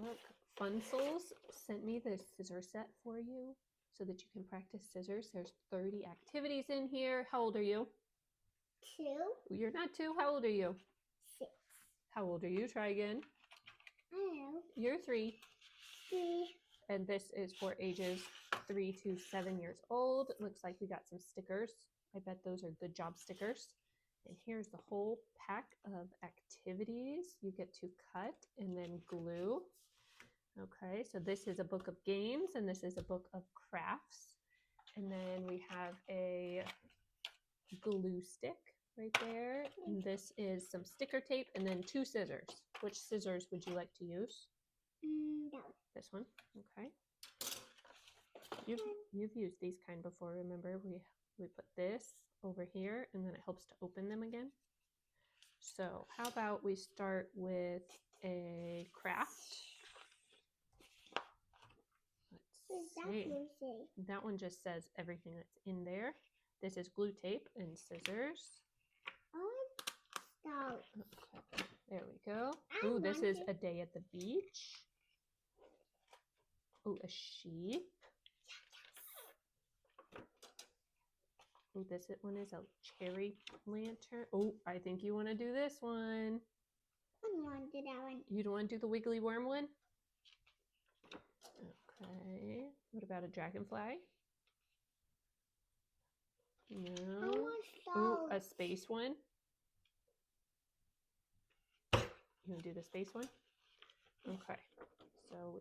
Look, Funcils sent me the scissor set for you so that you can practice scissors. There's 30 activities in here. How old are you? 2. You're not 2. How old are you? 6. How old are you? Try again. I know. You're 3. 3. And this is for ages 3 to 7 years old. Looks like we got some stickers. I bet those are good job stickers. And here's the whole pack of activities you get to cut and then glue. Okay, so this is a book of games and this is a book of crafts. And then we have a glue stick right there. And this is some sticker tape and then 2 scissors. Which scissors would you like to use? That one. This one. Okay. You've used these kind before, remember? We put this over here and then it helps to open them again. So how about we start with a craft? Let's see. That one just says everything that's in there. This is glue tape and scissors. Okay, there we go. Ooh, this is a day at the beach. Ooh, a sheep. Ooh, this one is a cherry lantern. Oh, I think you want to do this one. I don't want to do that one. You don't want to do the wiggly worm one? Okay. What about a dragonfly? No. Ooh, a space one. You want to do the space one? Okay. So we